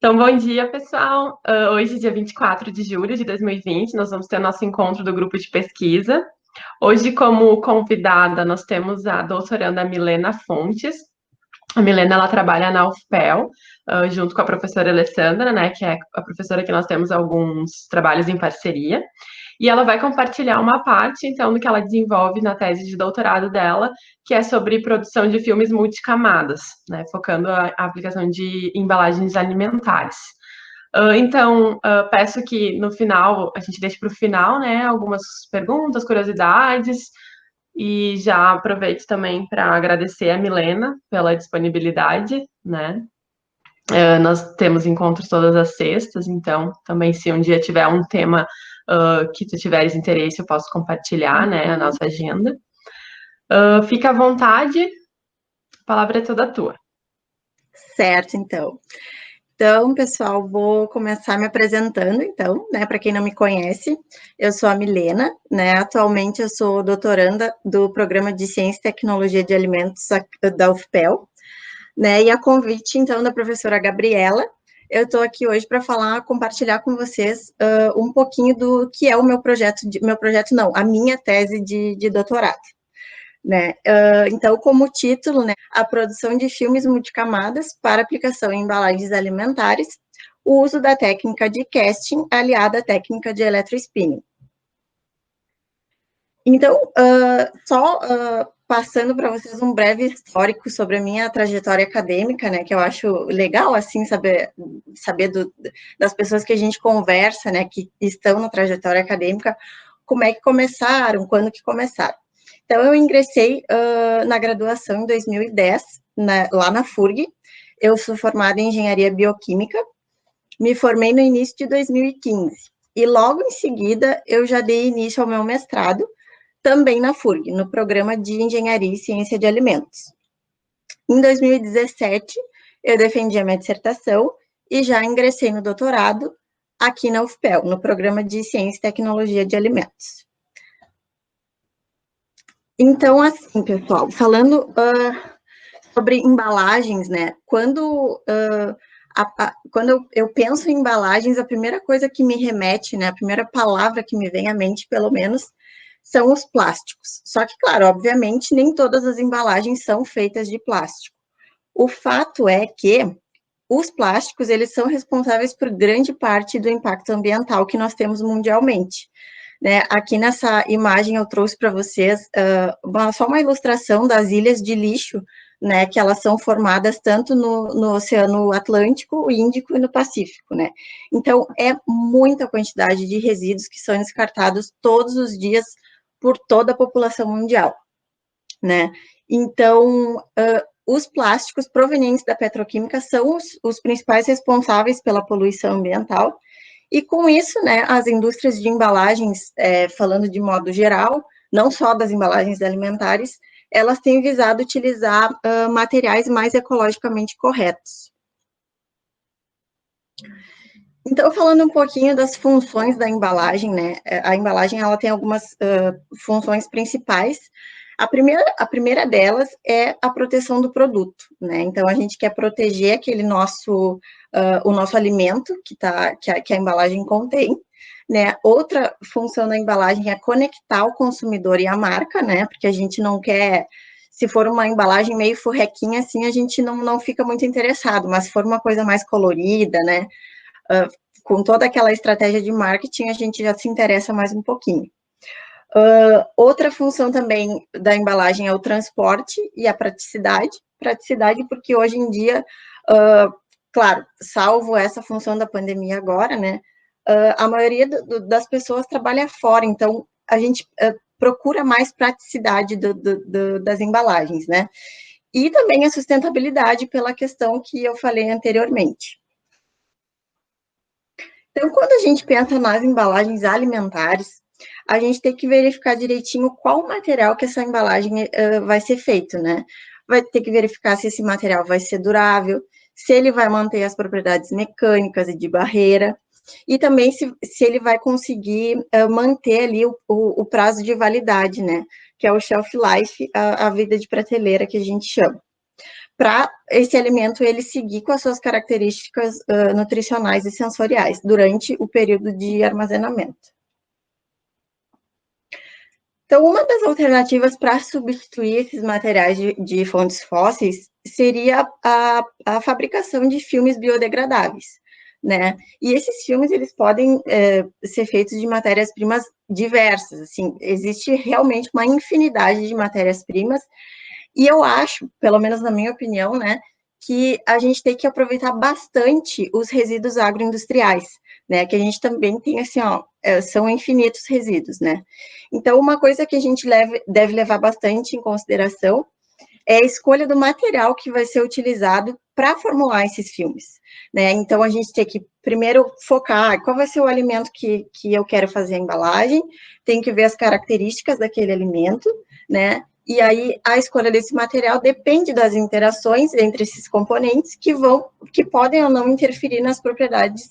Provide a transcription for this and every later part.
Então, bom dia, pessoal. Hoje, dia 24 de julho de 2020, nós vamos ter o nosso encontro do grupo de pesquisa. Hoje, como convidada, nós temos a doutoranda Milena Fontes. A Milena, ela trabalha na UFPEL, junto com a professora Alessandra, né, que é a professora que nós temos alguns trabalhos em parceria. E ela vai compartilhar uma parte, então, do que ela desenvolve na tese de doutorado dela, que é sobre produção de filmes multicamadas, né, focando a aplicação de embalagens alimentares. Então, peço que no final, a gente deixe para o final, né, algumas perguntas, curiosidades, e já aproveito também para agradecer a Milena pela disponibilidade, né. Nós temos encontros todas as sextas, então também se um dia tiver um tema que tu tiveres interesse, eu posso compartilhar, né, a nossa agenda. Fica à vontade, a palavra é toda tua. Certo, então. Então, pessoal, vou começar me apresentando, então, né, para quem não me conhece, eu sou a Milena, né, atualmente eu sou doutoranda do Programa de Ciência e Tecnologia de Alimentos da UFPEL, né, e a convite, então, da professora Gabriela, eu estou aqui hoje para compartilhar com vocês um pouquinho do que é o meu projeto, a minha tese de doutorado. Né? Então, como título, né, a produção de filmes multicamadas para aplicação em embalagens alimentares, o uso da técnica de casting aliada à técnica de eletrospinning. Então, passando para vocês um breve histórico sobre a minha trajetória acadêmica, né, que eu acho legal, assim, saber das pessoas que a gente conversa, né, que estão na trajetória acadêmica, como é que começaram, quando que começaram. Então, eu ingressei na graduação em 2010, lá na FURG. Eu sou formada em Engenharia Bioquímica, me formei no início de 2015. E logo em seguida, eu já dei início ao meu mestrado, também na FURG, no Programa de Engenharia e Ciência de Alimentos. Em 2017, eu defendi a minha dissertação e já ingressei no doutorado aqui na UFPEL, no Programa de Ciência e Tecnologia de Alimentos. Então, assim, pessoal, falando sobre embalagens, né? Quando eu penso em embalagens, a primeira coisa que me remete, né? A primeira palavra que me vem à mente, pelo menos, são os plásticos. Só que, claro, obviamente, nem todas as embalagens são feitas de plástico. O fato é que os plásticos, eles são responsáveis por grande parte do impacto ambiental que nós temos mundialmente. Né, aqui nessa imagem eu trouxe para vocês só uma ilustração das ilhas de lixo, né, que elas são formadas tanto no Oceano Atlântico, Índico e no Pacífico, né. Então, é muita quantidade de resíduos que são descartados todos os dias por toda a população mundial, né. Então, os plásticos provenientes da petroquímica são os principais responsáveis pela poluição ambiental. E com isso, né, as indústrias de embalagens, falando de modo geral, não só das embalagens alimentares, elas têm visado utilizar materiais mais ecologicamente corretos. Então, falando um pouquinho das funções da embalagem, né, a embalagem ela tem algumas funções principais. A primeira delas é a proteção do produto, né? Então, a gente quer proteger o nosso alimento que a embalagem contém, né? Outra função da embalagem é conectar o consumidor e a marca, né? Porque a gente não quer, se for uma embalagem meio furrequinha, assim, a gente não fica muito interessado, mas se for uma coisa mais colorida, né? Com toda aquela estratégia de marketing, a gente já se interessa mais um pouquinho. Outra função também da embalagem é o transporte e a praticidade. Praticidade porque hoje em dia, claro, salvo essa função da pandemia agora, né, a maioria das pessoas trabalha fora, então a gente procura mais praticidade das embalagens, né, e também a sustentabilidade pela questão que eu falei anteriormente. Então, quando a gente pensa nas embalagens alimentares, a gente tem que verificar direitinho qual material que essa embalagem vai ser feito, né? Vai ter que verificar se esse material vai ser durável, se ele vai manter as propriedades mecânicas e de barreira, e também se ele vai conseguir manter ali o prazo de validade, né? Que é o shelf life, a vida de prateleira que a gente chama. para esse alimento ele seguir com as suas características nutricionais e sensoriais durante o período de armazenamento. Então, uma das alternativas para substituir esses materiais de fontes fósseis seria a fabricação de filmes biodegradáveis, né? E esses filmes, eles podem ser feitos de matérias-primas diversas, assim, existe realmente uma infinidade de matérias-primas, e eu acho, pelo menos na minha opinião, né, que a gente tem que aproveitar bastante os resíduos agroindustriais, né, que a gente também tem, assim, ó, são infinitos resíduos, né. Então, uma coisa que a gente deve levar bastante em consideração é a escolha do material que vai ser utilizado para formular esses filmes, né. Então, a gente tem que primeiro focar qual vai ser o alimento que eu quero fazer a embalagem, tem que ver as características daquele alimento, né, e aí a escolha desse material depende das interações entre esses componentes que podem ou não interferir nas propriedades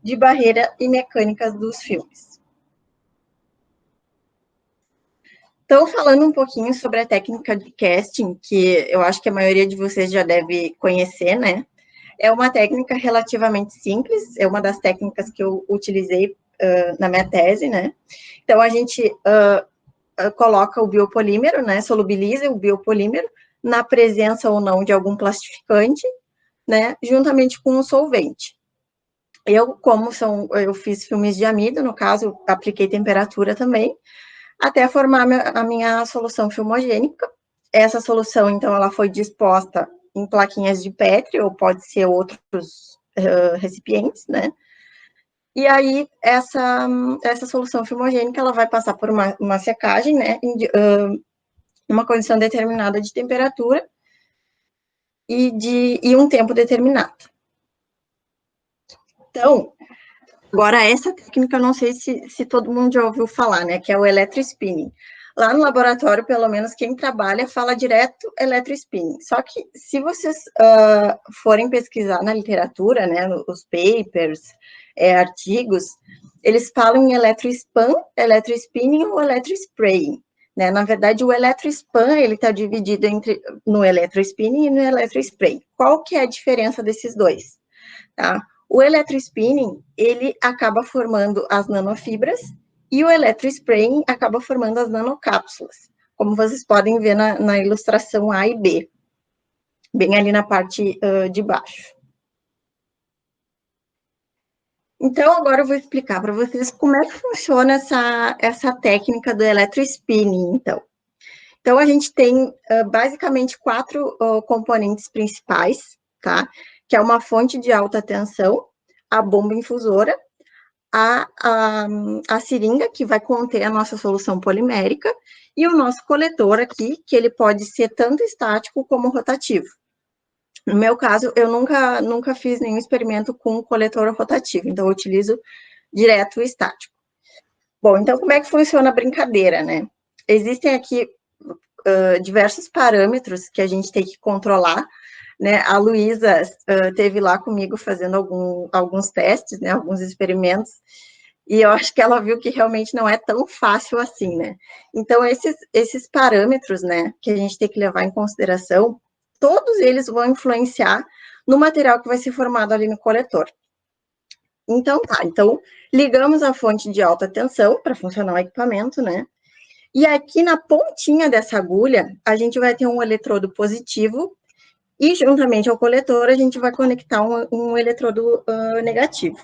de barreira e mecânicas dos filmes. Então, falando um pouquinho sobre a técnica de casting, que eu acho que a maioria de vocês já deve conhecer, né? É uma técnica relativamente simples, é uma das técnicas que eu utilizei na minha tese, né? Então, a gente coloca o biopolímero, né, solubiliza o biopolímero na presença ou não de algum plastificante, né, juntamente com o solvente. Eu fiz filmes de amido, no caso, apliquei temperatura também, até formar a minha solução filmogênica. Essa solução, então, ela foi disposta em plaquinhas de Petri, ou pode ser outros recipientes, né, e aí, essa solução filmogênica, ela vai passar por uma secagem, né, em uma condição determinada de temperatura e um tempo determinado. Então, agora, essa técnica, eu não sei se todo mundo já ouviu falar, né, que é o electrospinning. Lá no laboratório, pelo menos, quem trabalha fala direto electrospinning. Só que, se vocês forem pesquisar na literatura, né, os papers, artigos, eles falam em electrospin, electrospinning ou electrospraying, né? Na verdade, o electrospin, ele está dividido no electrospinning e no electrospray. Qual que é a diferença desses dois? Tá? O electrospinning, ele acaba formando as nanofibras e o electrospraying acaba formando as nanocápsulas, como vocês podem ver na ilustração A e B, bem ali na parte de baixo. Então, agora eu vou explicar para vocês como é que funciona essa técnica do electrospinning, então. Então, a gente tem basicamente 4 componentes principais, tá? Que é uma fonte de alta tensão, a bomba infusora, a seringa, que vai conter a nossa solução polimérica, e o nosso coletor aqui, que ele pode ser tanto estático como rotativo. No meu caso, eu nunca fiz nenhum experimento com coletor rotativo, então eu utilizo direto o estático. Bom, então como é que funciona a brincadeira, né? Existem aqui diversos parâmetros que a gente tem que controlar, né? A Luísa esteve lá comigo fazendo alguns testes, né? Alguns experimentos, e eu acho que ela viu que realmente não é tão fácil assim, né? Então, esses parâmetros, né, que a gente tem que levar em consideração, todos eles vão influenciar no material que vai ser formado ali no coletor. Então, tá, então, ligamos a fonte de alta tensão para funcionar o equipamento, né? E aqui na pontinha dessa agulha, a gente vai ter um eletrodo positivo e, juntamente ao coletor, a gente vai conectar um eletrodo negativo.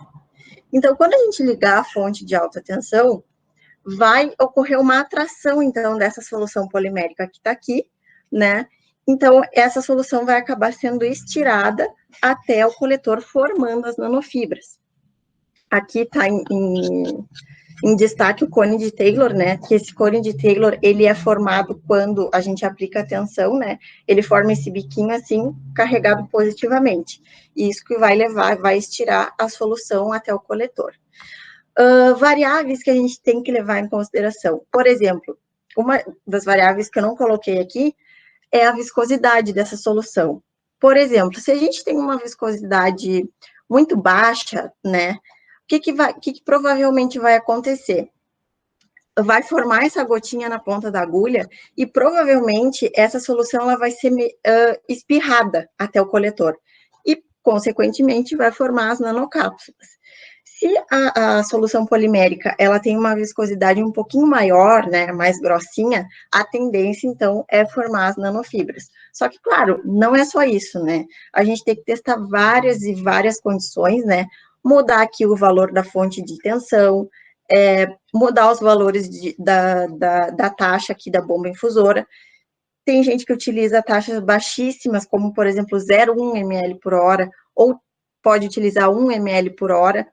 Então, quando a gente ligar a fonte de alta tensão, vai ocorrer uma atração, então, dessa solução polimérica que está aqui, né? Então, essa solução vai acabar sendo estirada até o coletor, formando as nanofibras. Aqui está em destaque o cone de Taylor, né, que esse cone de Taylor, ele é formado quando a gente aplica a tensão, né, ele forma esse biquinho assim, carregado positivamente, e isso que vai estirar a solução até o coletor. Variáveis que a gente tem que levar em consideração, por exemplo, uma das variáveis que eu não coloquei aqui é a viscosidade dessa solução. Por exemplo, se a gente tem uma viscosidade muito baixa, né, o que provavelmente vai acontecer? vai formar essa gotinha na ponta da agulha e provavelmente essa solução ela vai ser espirrada até o coletor e, consequentemente, vai formar as nanocápsulas. Se a solução polimérica ela tem uma viscosidade um pouquinho maior, né, mais grossinha, a tendência, então, é formar as nanofibras. Só que, claro, não é só isso, né? A gente tem que testar várias e várias condições, né? Mudar aqui o valor da fonte de tensão, mudar os valores da taxa aqui da bomba infusora. Tem gente que utiliza taxas baixíssimas, como, por exemplo, 0,1 ml por hora, ou pode utilizar 1 ml por hora,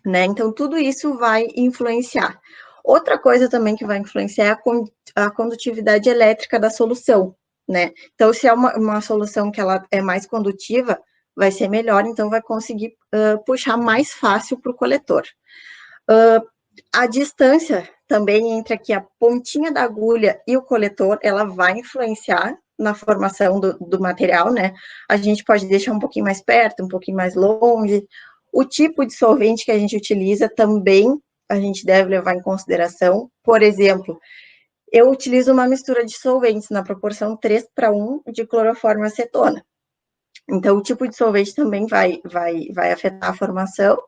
né? Então, tudo isso vai influenciar. Outra coisa também que vai influenciar é a condutividade elétrica da solução, né? Então, se é uma solução que ela é mais condutiva, vai ser melhor, então vai conseguir puxar mais fácil para o coletor. A distância também entre aqui a pontinha da agulha e o coletor, ela vai influenciar na formação do material, né? A gente pode deixar um pouquinho mais perto, um pouquinho mais longe. O tipo de solvente que a gente utiliza também a gente deve levar em consideração. Por exemplo, eu utilizo uma mistura de solventes na proporção 3:1 de cloroformo e acetona. Então, o tipo de solvente também vai afetar a formação.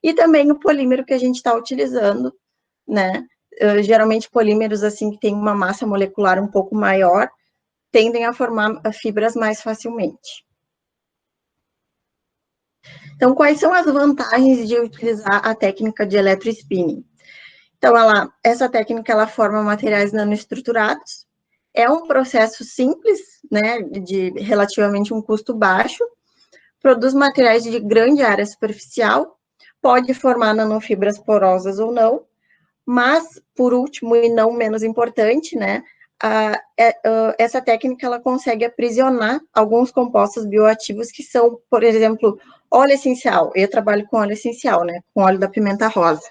E também o polímero que a gente está utilizando, né? Geralmente polímeros assim que têm uma massa molecular um pouco maior tendem a formar fibras mais facilmente. Então, quais são as vantagens de utilizar a técnica de eletrospinning? Então, essa técnica ela forma materiais nanoestruturados. É um processo simples, né, de relativamente um custo baixo. Produz materiais de grande área superficial. Pode formar nanofibras porosas ou não. Mas, por último, e não menos importante, né, essa técnica ela consegue aprisionar alguns compostos bioativos que são, por exemplo, óleo essencial. Eu trabalho com óleo essencial, né, com óleo da pimenta rosa.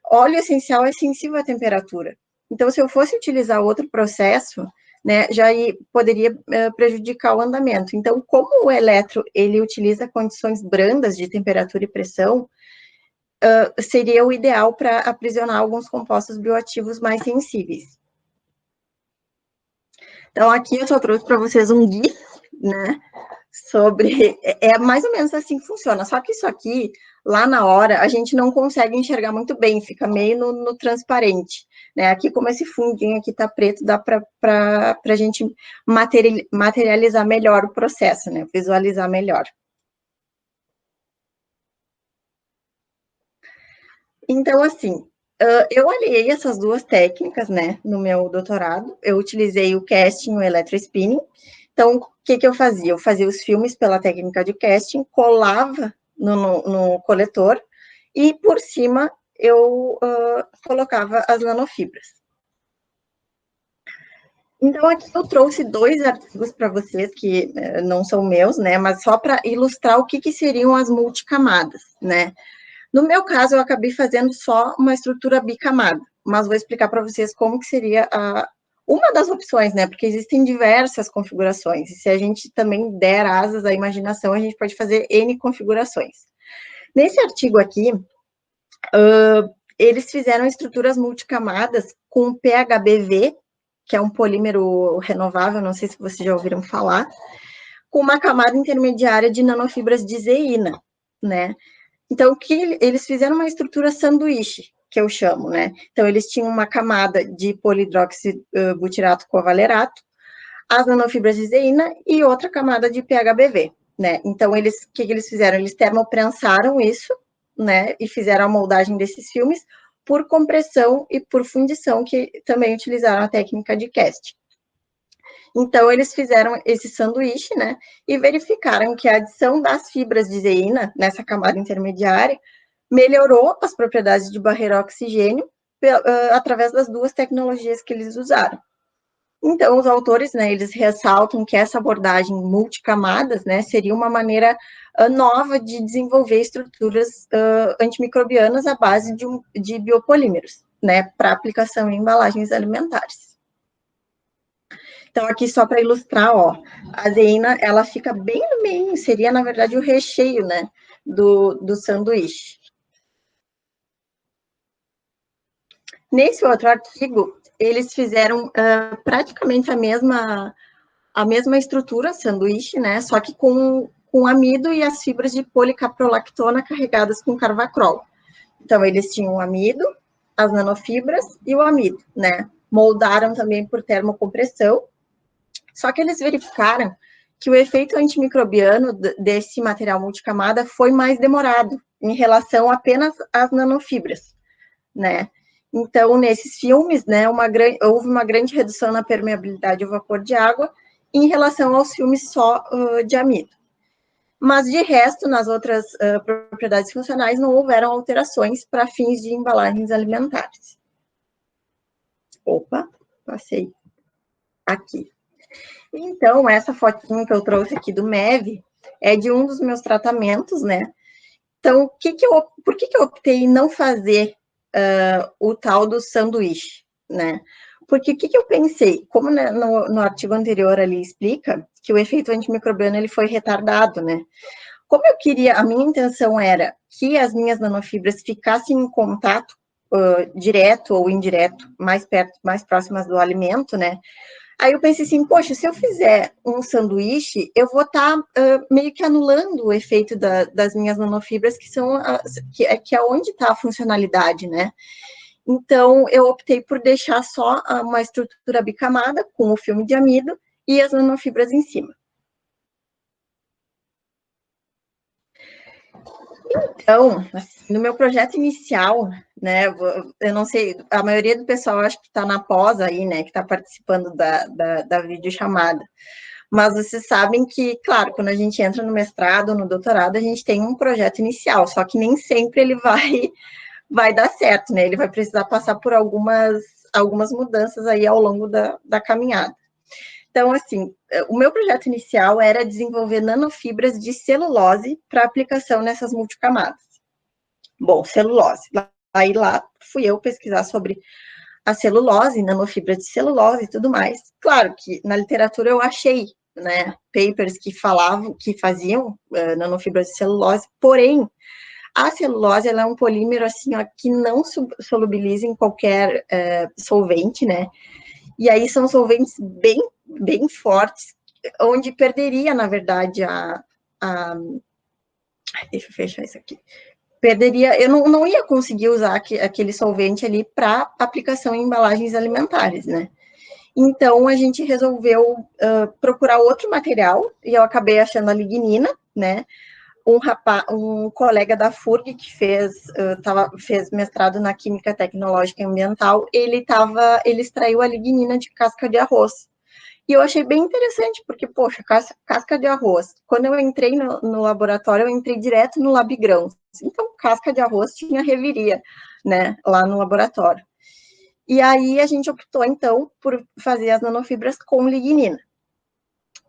Óleo essencial é sensível à temperatura. Então, se eu fosse utilizar outro processo, né, poderia prejudicar o andamento. Então, como o eletro ele utiliza condições brandas de temperatura e pressão, seria o ideal para aprisionar alguns compostos bioativos mais sensíveis. Então, aqui eu só trouxe para vocês um guia, né, sobre... É mais ou menos assim que funciona, só que isso aqui, lá na hora, a gente não consegue enxergar muito bem, fica meio no transparente, né, aqui como esse fundinho aqui tá preto, dá para a gente materializar melhor o processo, né, visualizar melhor. Então, assim, eu aliei essas duas técnicas, né, no meu doutorado. Eu utilizei o casting e o eletrospinning. Então, o que eu fazia? Eu fazia os filmes pela técnica de casting, colava no coletor e, por cima, eu colocava as nanofibras. Então, aqui eu trouxe 2 artigos para vocês, que não são meus, né, mas só para ilustrar o que seriam as multicamadas, né. No meu caso, eu acabei fazendo só uma estrutura bicamada, mas vou explicar para vocês como que seria uma das opções, né? Porque existem diversas configurações, e se a gente também der asas à imaginação, a gente pode fazer N configurações. Nesse artigo aqui, eles fizeram estruturas multicamadas com PHBV, que é um polímero renovável, não sei se vocês já ouviram falar, com uma camada intermediária de nanofibras de zeína, né? Então, eles fizeram uma estrutura sanduíche, que eu chamo, né? Então, eles tinham uma camada de polidroxibutirato covalerato, as nanofibras de zeína e outra camada de PHBV, né? Então, o que eles fizeram? Eles termoprensaram isso, né? E fizeram a moldagem desses filmes por compressão e por fundição, que também utilizaram a técnica de casting. Então, eles fizeram esse sanduíche, né, e verificaram que a adição das fibras de zeína nessa camada intermediária melhorou as propriedades de barreira oxigênio através das duas tecnologias que eles usaram. Então, os autores, né, eles ressaltam que essa abordagem multicamadas, né, seria uma maneira nova de desenvolver estruturas antimicrobianas à base de biopolímeros, né, para aplicação em embalagens alimentares. Então, aqui só para ilustrar, ó, a zeína, ela fica bem no meio, seria, na verdade, o recheio, né, do sanduíche. Nesse outro artigo, eles fizeram praticamente a mesma estrutura, sanduíche, né? Só que com amido e as fibras de policaprolactona carregadas com carvacrol. Então, eles tinham o amido, as nanofibras e o amido, né? Moldaram também por termocompressão. Só que eles verificaram que o efeito antimicrobiano desse material multicamada foi mais demorado em relação apenas às nanofibras, né? Então, nesses filmes, né, houve uma grande redução na permeabilidade ao vapor de água em relação aos filmes só de amido. Mas, de resto, nas outras propriedades funcionais, não houveram alterações para fins de embalagens alimentares. Opa, passei aqui. Então, essa fotinha que eu trouxe aqui do MEV é de um dos meus tratamentos, né? Então, por que eu optei em não fazer o tal do sanduíche, né? Porque o que eu pensei? Como né, no artigo anterior ali explica que o efeito antimicrobiano ele foi retardado, né? Como eu queria, a minha intenção era que as minhas nanofibras ficassem em contato direto ou indireto, mais perto, mais próximas do alimento, né? Aí eu pensei assim, poxa, se eu fizer um sanduíche, eu vou estar meio que anulando o efeito das minhas nanofibras, que é onde está a funcionalidade, né? Então, eu optei por deixar só uma estrutura bicamada, com o filme de amido e as nanofibras em cima. Então, assim, no meu projeto inicial, né, eu não sei, a maioria do pessoal acho que está na pós aí, né, que está participando da videochamada. Mas vocês sabem que, claro, quando a gente entra no mestrado, no doutorado, a gente tem um projeto inicial, só que nem sempre ele vai dar certo, né? Ele vai precisar passar por algumas mudanças aí ao longo da caminhada. Então, assim, o meu projeto inicial era desenvolver nanofibras de celulose para aplicação nessas multicamadas. Bom, celulose. Aí lá fui eu pesquisar sobre a celulose, nanofibra de celulose e tudo mais. Claro que na literatura eu achei, né, papers que falavam, que faziam nanofibras de celulose, porém, a celulose ela é um polímero assim, ó, que não solubiliza em qualquer solvente, né? E aí são solventes bem fortes, onde perderia, na verdade, deixa eu fechar isso aqui. Eu não ia conseguir usar aquele solvente ali para aplicação em embalagens alimentares, né? Então, a gente resolveu procurar outro material, e eu acabei achando a lignina, né? Um colega da FURG, que fez mestrado na Química Tecnológica e Ambiental, ele extraiu a lignina de casca de arroz. E eu achei bem interessante, porque, poxa, casca de arroz. Quando eu entrei no laboratório, eu entrei direto no Labigrãos. Então, casca de arroz tinha reviria, né, lá no laboratório. E aí, a gente optou, então, por fazer as nanofibras com lignina.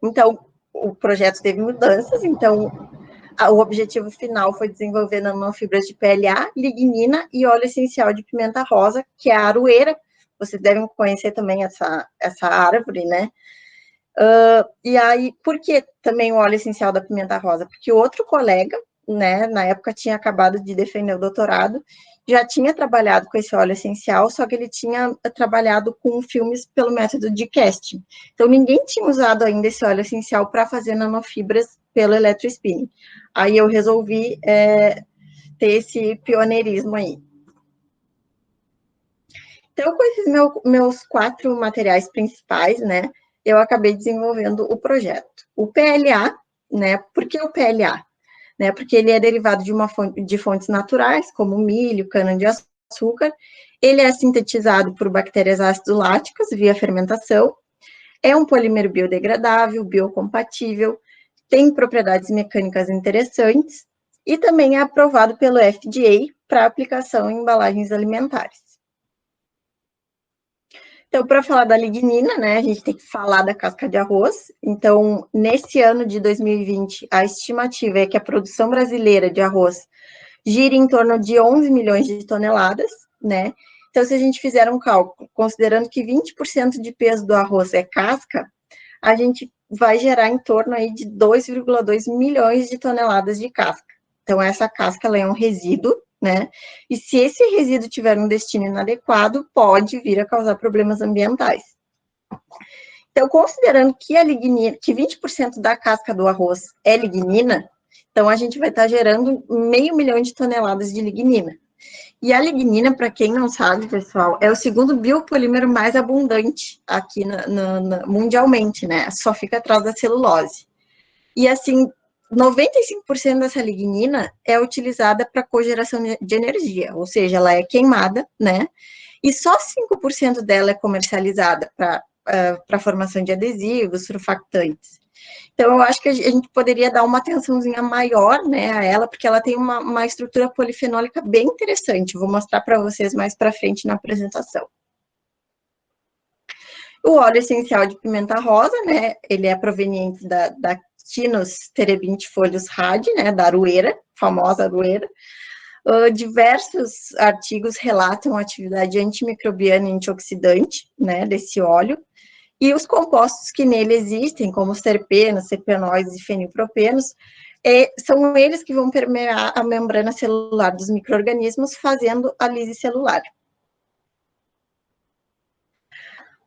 Então, o projeto teve mudanças, então, o objetivo final foi desenvolver nanofibras de PLA, lignina e óleo essencial de pimenta rosa, que é a aroeira. Vocês devem conhecer também essa árvore, né? E aí, por que também o óleo essencial da pimenta rosa? Porque outro colega, né, na época tinha acabado de defender o doutorado, já tinha trabalhado com esse óleo essencial, só que ele tinha trabalhado com filmes pelo método de casting. Então, ninguém tinha usado ainda esse óleo essencial para fazer nanofibras pelo eletrospinning. Aí eu resolvi ter esse pioneirismo aí. Então, com esses meus 4 materiais principais, né, eu acabei desenvolvendo o projeto. O PLA, né, por que o PLA? Né, porque ele é derivado de fontes naturais, como milho, cana-de-açúcar, ele é sintetizado por bactérias ácido-láticas via fermentação, é um polímero biodegradável, biocompatível, tem propriedades mecânicas interessantes e também é aprovado pelo FDA para aplicação em embalagens alimentares. Então, para falar da lignina, né, a gente tem que falar da casca de arroz. Então, nesse ano de 2020, a estimativa é que a produção brasileira de arroz gira em torno de 11 milhões de toneladas, né? Então, se a gente fizer um cálculo, considerando que 20% de peso do arroz é casca, a gente vai gerar em torno aí de 2,2 milhões de toneladas de casca. Então, essa casca ela é um resíduo, né? E se esse resíduo tiver um destino inadequado, pode vir a causar problemas ambientais. Então, considerando que a lignina, que 20% da casca do arroz é lignina, então a gente vai estar gerando 500 mil de toneladas de lignina. E a lignina, para quem não sabe, pessoal, é o segundo biopolímero mais abundante aqui mundialmente, né? Só fica atrás da celulose. E assim, 95% dessa lignina é utilizada para cogeração de energia, ou seja, ela é queimada, né? E só 5% dela é comercializada para a formação de adesivos, surfactantes. Então, eu acho que a gente poderia dar uma atençãozinha maior, né, a ela, porque ela tem uma estrutura polifenólica bem interessante. Vou mostrar para vocês mais para frente na apresentação. O óleo essencial de pimenta rosa, né, ele é proveniente da Tinus terebintifolius radi, né, da aroeira, famosa aroeira. Diversos artigos relatam a atividade antimicrobiana e antioxidante, né, desse óleo. E os compostos que nele existem, como os terpenos, cepenoides e fenilpropenos, são eles que vão permear a membrana celular dos micro-organismos, fazendo a lise celular.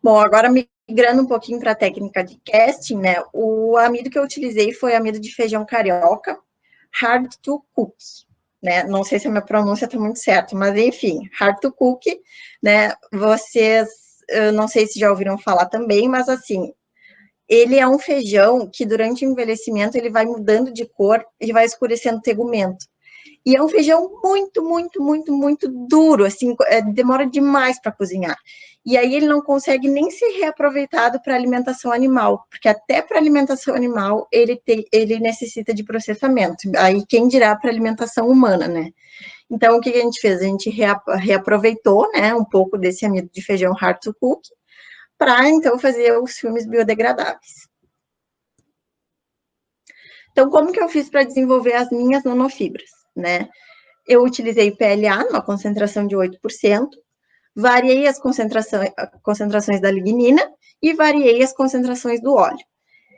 Bom, agora migrando um pouquinho para a técnica de casting, né, o amido que eu utilizei foi amido de feijão carioca, hard to cook, né, não sei se a minha pronúncia está muito certa, mas enfim, hard to cook, né, vocês, eu não sei se já ouviram falar também, mas assim, ele é um feijão que durante o envelhecimento ele vai mudando de cor e vai escurecendo o tegumento. E é um feijão muito, muito, muito, muito duro, assim, demora demais para cozinhar. E aí ele não consegue nem ser reaproveitado para alimentação animal, porque até para alimentação animal ele necessita de processamento. Aí quem dirá para alimentação humana, né? Então o que a gente fez? A gente reaproveitou, né, um pouco desse amido de feijão hard to cook, para então fazer os filmes biodegradáveis. Então, como que eu fiz para desenvolver as minhas nanofibras, né? Eu utilizei PLA numa concentração de 8%, variei as concentrações da lignina e variei as concentrações do óleo.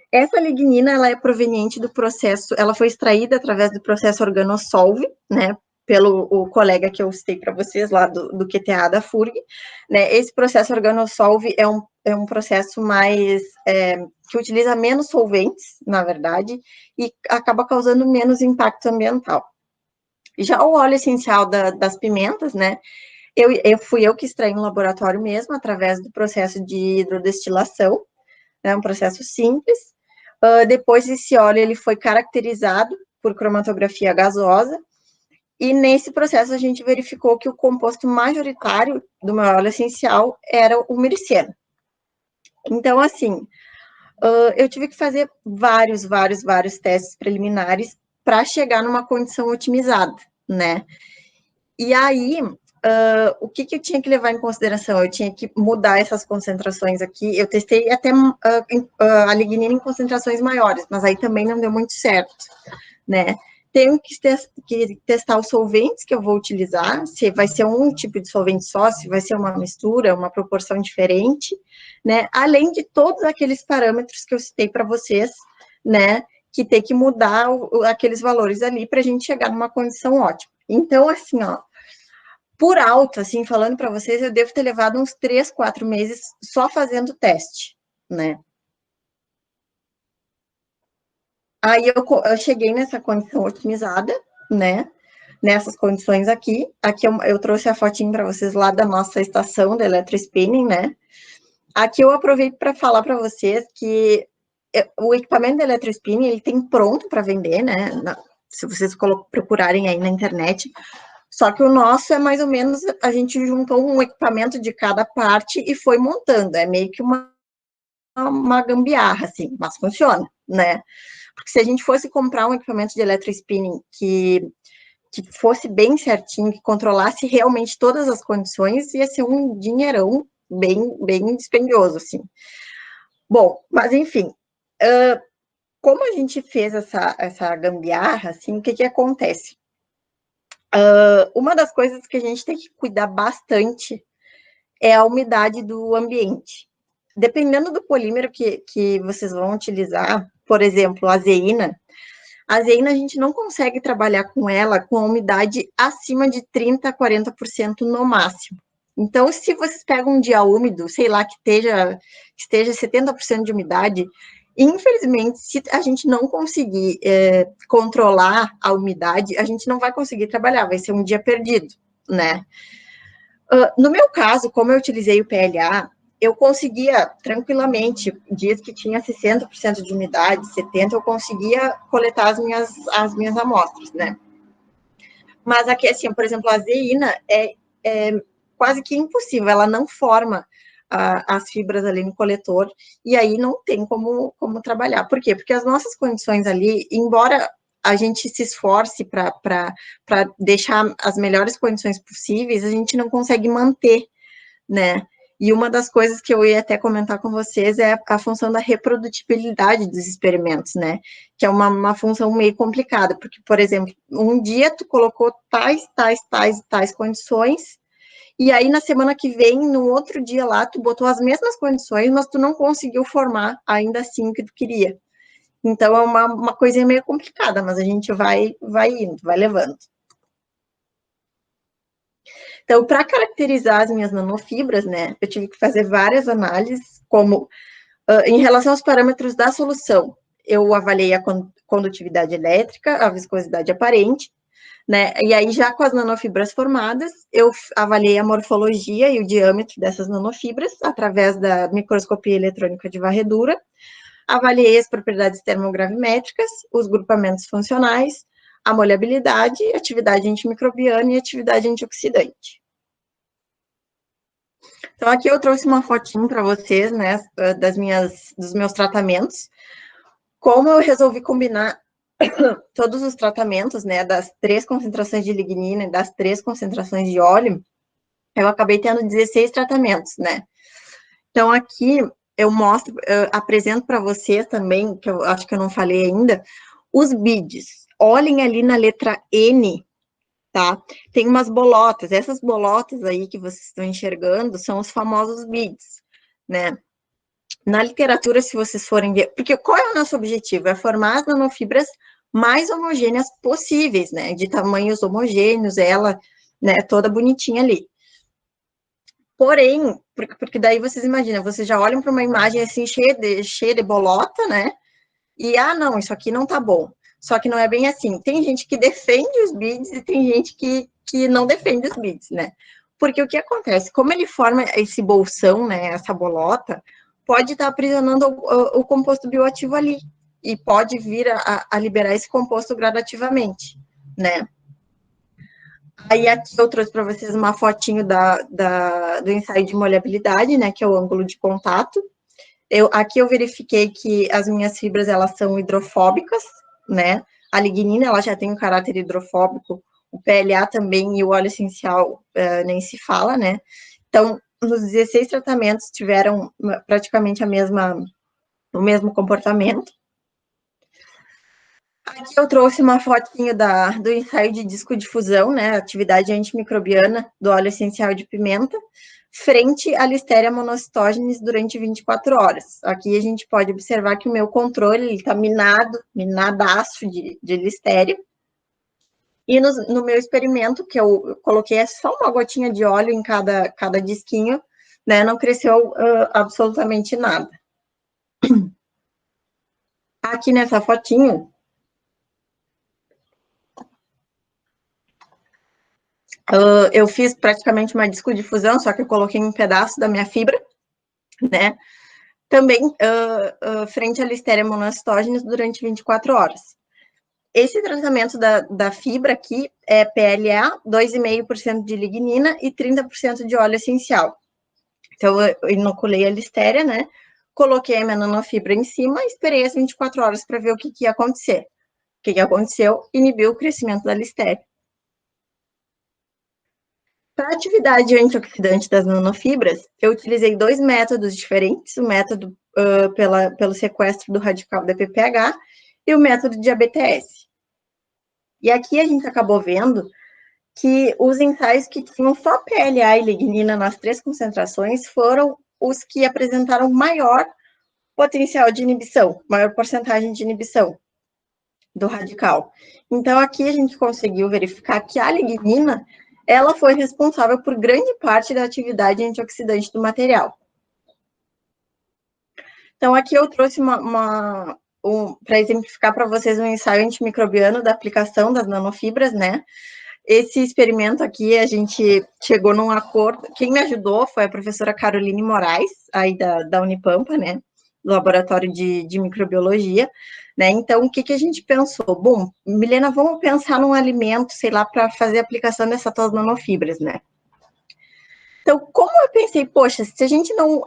Essa lignina, ela é proveniente do processo, ela foi extraída através do processo organosolve, né, pelo o colega que eu citei para vocês lá do QTA da FURG, né, esse processo organosolve é um processo mais, que utiliza menos solventes, na verdade, e acaba causando menos impacto ambiental. Já o óleo essencial das pimentas, né, fui eu que extraí no laboratório mesmo, através do processo de hidrodestilação, né, um processo simples. Depois esse óleo ele foi caracterizado por cromatografia gasosa, e nesse processo a gente verificou que o composto majoritário do meu óleo essencial era o miriceno. Então, assim, eu tive que fazer vários testes preliminares para chegar numa condição otimizada, né? E aí, o que eu tinha que levar em consideração? Eu tinha que mudar essas concentrações aqui. Eu testei até a lignina em concentrações maiores, mas aí também não deu muito certo, né? Tenho que testar os solventes que eu vou utilizar, se vai ser um tipo de solvente só, se vai ser uma mistura, uma proporção diferente, né? Além de todos aqueles parâmetros que eu citei para vocês, né? Que tem que mudar aqueles valores ali para a gente chegar numa condição ótima. Então, assim, ó, por alto, assim, falando para vocês, eu devo ter levado uns 3, 4 meses só fazendo teste, né? Aí eu cheguei nessa condição otimizada, né? Nessas condições aqui. Aqui eu trouxe a fotinho para vocês lá da nossa estação de electrospinning, né? Aqui eu aproveito para falar para vocês que o equipamento de electrospinning, ele tem pronto para vender, né? Se vocês procurarem aí na internet. Só que o nosso é mais ou menos, a gente juntou um equipamento de cada parte e foi montando. É meio que uma gambiarra, assim, mas funciona, né? Porque se a gente fosse comprar um equipamento de electrospinning que fosse bem certinho, que controlasse realmente todas as condições, ia ser um dinheirão bem dispendioso, assim. Bom, mas enfim, como a gente fez essa gambiarra, assim, o que acontece? Uma das coisas que a gente tem que cuidar bastante é a umidade do ambiente. Dependendo do polímero que vocês vão utilizar, por exemplo, a azeína A zeina a gente não consegue trabalhar com ela com a umidade acima de 30% a 40% no máximo. Então, se vocês pegam um dia úmido, sei lá, que esteja 70% de umidade, infelizmente, se a gente não conseguir controlar a umidade, a gente não vai conseguir trabalhar, vai ser um dia perdido, né? No meu caso, como eu utilizei o PLA, eu conseguia tranquilamente, dias que tinha 60% de umidade, 70%, eu conseguia coletar as minhas amostras, né? Mas aqui, assim, por exemplo, a zeína é quase que impossível, ela não forma as fibras ali no coletor, e aí não tem como trabalhar. Por quê? Porque as nossas condições ali, embora a gente se esforce para deixar as melhores condições possíveis, a gente não consegue manter, né? E uma das coisas que eu ia até comentar com vocês é a função da reprodutibilidade dos experimentos, né? Que é uma função meio complicada, porque, por exemplo, um dia tu colocou tais condições, e aí na semana que vem, no outro dia lá, tu botou as mesmas condições, mas tu não conseguiu formar ainda assim o que tu queria. Então é uma coisa meio complicada, mas a gente vai indo, vai levando. Então, para caracterizar as minhas nanofibras, né, eu tive que fazer várias análises, como em relação aos parâmetros da solução, eu avaliei a condutividade elétrica, a viscosidade aparente, né, e aí já com as nanofibras formadas, eu avaliei a morfologia e o diâmetro dessas nanofibras através da microscopia eletrônica de varredura, avaliei as propriedades termogravimétricas, os grupamentos funcionais, a molhabilidade, atividade antimicrobiana e atividade antioxidante. Então, aqui eu trouxe uma fotinho para vocês, né, dos meus tratamentos. Como eu resolvi combinar todos os tratamentos, né, das 3 concentrações de lignina e das 3 concentrações de óleo, eu acabei tendo 16 tratamentos, né. Então, aqui eu apresento para vocês também, que eu acho que eu não falei ainda, os BIDs. Olhem ali na letra N, tá? Tem umas bolotas, essas bolotas aí que vocês estão enxergando são os famosos BIDs, né? Na literatura, se vocês forem ver, porque qual é o nosso objetivo? É formar as nanofibras mais homogêneas possíveis, né? De tamanhos homogêneos, ela, né, toda bonitinha ali. Porém, porque daí vocês imaginam, vocês já olham para uma imagem assim cheia de bolota, né? E, não, isso aqui não tá bom. Só que não é bem assim. Tem gente que defende os BIDs e tem gente que não defende os BIDs, né? Porque o que acontece? Como ele forma esse bolsão, né, essa bolota, pode estar aprisionando o composto bioativo ali. E pode vir a liberar esse composto gradativamente, né? Aí aqui eu trouxe para vocês uma fotinho do ensaio de molhabilidade, né, que é o ângulo de contato. Aqui eu verifiquei que as minhas fibras, elas são hidrofóbicas, né? A lignina, ela já tem um caráter hidrofóbico, o PLA também e o óleo essencial nem se fala, né? Então, nos 16 tratamentos tiveram praticamente o mesmo comportamento. Aqui eu trouxe uma fotinho do ensaio de discodifusão, né? Atividade antimicrobiana do óleo essencial de pimenta, frente à Listeria monocytogenes durante 24 horas. Aqui a gente pode observar que o meu controle está minadaço de Listeria. E no meu experimento, que eu coloquei só uma gotinha de óleo em cada disquinho, né? Não cresceu absolutamente nada. Aqui nessa fotinho, eu fiz praticamente uma discodifusão, só que eu coloquei um pedaço da minha fibra, né? Também frente à Listeria monocytogenes durante 24 horas. Esse tratamento da fibra aqui é PLA, 2,5% de lignina e 30% de óleo essencial. Então, eu inoculei a Listeria, né? Coloquei a minha nanofibra em cima e esperei as 24 horas para ver o que ia acontecer. O que aconteceu? Inibiu o crescimento da Listeria. Para a atividade antioxidante das nanofibras, eu utilizei 2 métodos diferentes, o método pelo sequestro do radical da PPH e o método de ABTS. E aqui a gente acabou vendo que os ensaios que tinham só PLA e lignina nas 3 concentrações foram os que apresentaram maior potencial de inibição, maior porcentagem de inibição. do radical. Então, aqui a gente conseguiu verificar que a lignina, ela foi responsável por grande parte da atividade antioxidante do material. Então, aqui eu trouxe para exemplificar para vocês um ensaio antimicrobiano da aplicação das nanofibras, né? Esse experimento aqui, a gente chegou num acordo, quem me ajudou foi a professora Caroline Moraes, aí da Unipampa, né? Do Laboratório de Microbiologia, né? Então, o que a gente pensou? Bom, Milena, vamos pensar num alimento, sei lá, para fazer a aplicação dessas tuas nanofibras, né? Então, como eu pensei, poxa, se a gente não,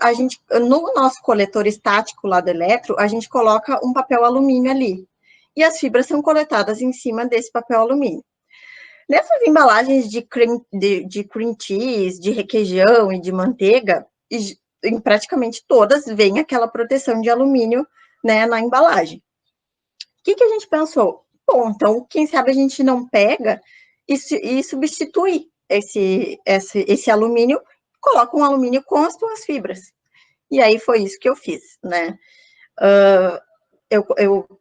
no nosso coletor estático lá do eletro, a gente coloca um papel alumínio ali, e as fibras são coletadas em cima desse papel alumínio. Nessas embalagens de cream cheese, de requeijão e de manteiga, em praticamente todas vem aquela proteção de alumínio, né, na embalagem. O que a gente pensou? Bom, então, quem sabe a gente não pega e substitui esse alumínio, coloca um alumínio com as suas fibras. E aí foi isso que eu fiz, né?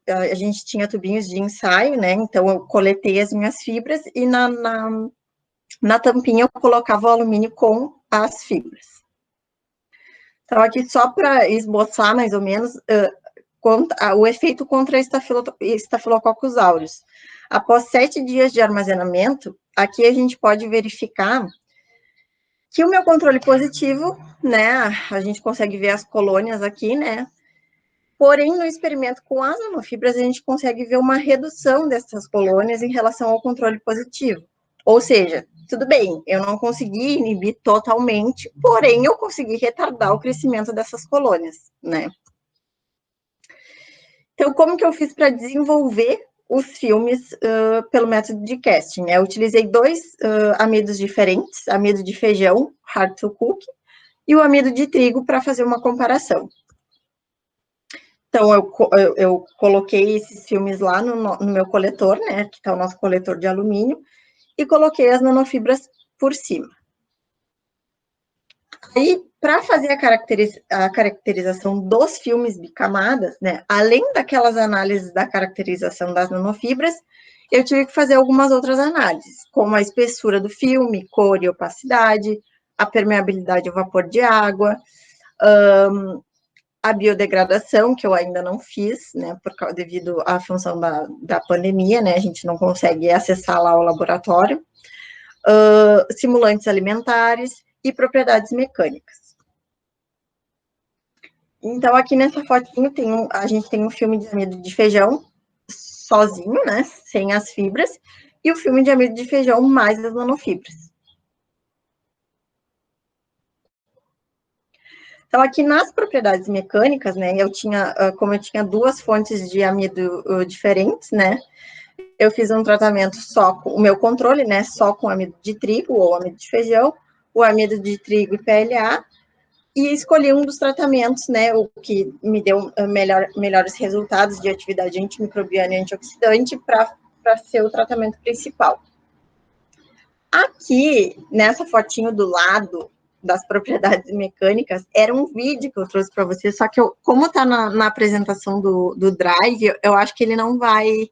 A gente tinha tubinhos de ensaio, né? Então eu coletei as minhas fibras e na tampinha eu colocava o alumínio com as fibras. Então, aqui só para esboçar mais ou menos o efeito contra Staphylococcus aureus. Após 7 dias de armazenamento, aqui a gente pode verificar que o meu controle positivo, né, a gente consegue ver as colônias aqui, né, porém, no experimento com as nanofibras, a gente consegue ver uma redução dessas colônias em relação ao controle positivo. Ou seja, tudo bem, eu não consegui inibir totalmente, porém, eu consegui retardar o crescimento dessas colônias, né. Então, como que eu fiz para desenvolver os filmes pelo método de casting? Eu utilizei 2 amidos diferentes, amido de feijão, hard to cook, e o amido de trigo para fazer uma comparação. Então, eu coloquei esses filmes lá no meu coletor, né, que está o nosso coletor de alumínio, e coloquei as nanofibras por cima. Aí, para fazer a caracterização dos filmes bicamadas, né, além daquelas análises da caracterização das nanofibras, eu tive que fazer algumas outras análises, como a espessura do filme, cor e opacidade, a permeabilidade ao vapor de água, a biodegradação, que eu ainda não fiz, né, devido à função da pandemia, né, a gente não consegue acessar lá o laboratório, simulantes alimentares e propriedades mecânicas. Então, aqui nessa fotinho, a gente tem um filme de amido de feijão sozinho, né, sem as fibras, e o filme de amido de feijão mais as nanofibras. Então, aqui nas propriedades mecânicas, né, como eu tinha 2 fontes de amido diferentes, né, eu fiz um tratamento só com o meu controle, né, só com amido de trigo ou amido de feijão, o amido de trigo e PLA, e escolhi um dos tratamentos, né, o que me deu melhores resultados de atividade antimicrobiana e antioxidante para ser o tratamento principal. Aqui, nessa fotinho do lado das propriedades mecânicas, era um vídeo que eu trouxe para vocês, só que como está na apresentação do Drive, eu acho que ele não vai...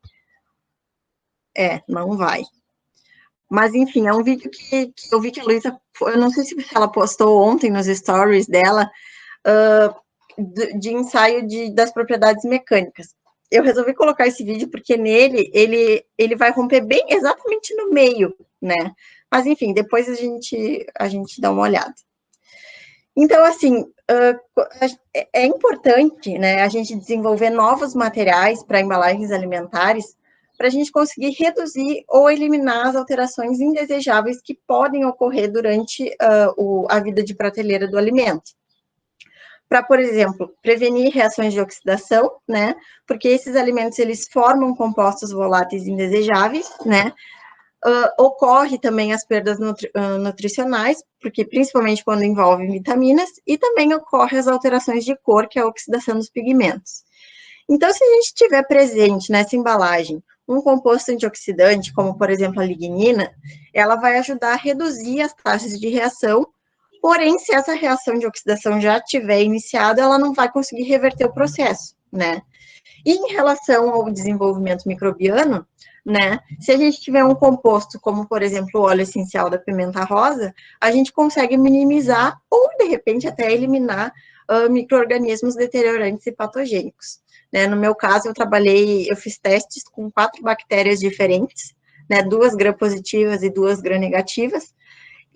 não vai. Mas, enfim, é um vídeo que eu vi que a Luísa, eu não sei se ela postou ontem nos stories dela, de ensaio das propriedades mecânicas. Eu resolvi colocar esse vídeo porque nele, ele vai romper bem exatamente no meio, né? Mas, enfim, depois a gente dá uma olhada. Então, assim, é importante, né, a gente desenvolver novos materiais para embalagens alimentares para a gente conseguir reduzir ou eliminar as alterações indesejáveis que podem ocorrer durante a vida de prateleira do alimento. Para, por exemplo, prevenir reações de oxidação, né, porque esses alimentos, eles formam compostos voláteis indesejáveis, né, ocorre também as perdas nutricionais, porque principalmente quando envolvem vitaminas, e também ocorre as alterações de cor, que é a oxidação dos pigmentos. Então, se a gente tiver presente nessa embalagem um composto antioxidante, como, por exemplo, a lignina, ela vai ajudar a reduzir as taxas de reação, porém, se essa reação de oxidação já tiver iniciado, ela não vai conseguir reverter o processo, né? E em relação ao desenvolvimento microbiano, né, se a gente tiver um composto como, por exemplo, o óleo essencial da pimenta rosa, a gente consegue minimizar ou, de repente, até eliminar micro-organismos deteriorantes e patogênicos. Né? No meu caso, eu fiz testes com 4 bactérias diferentes, né, 2 gram-positivas e 2 gram-negativas,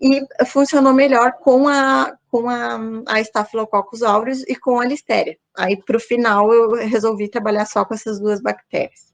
e funcionou melhor com a Staphylococcus aureus e com a Listéria. Aí, para o final, eu resolvi trabalhar só com essas 2 bactérias.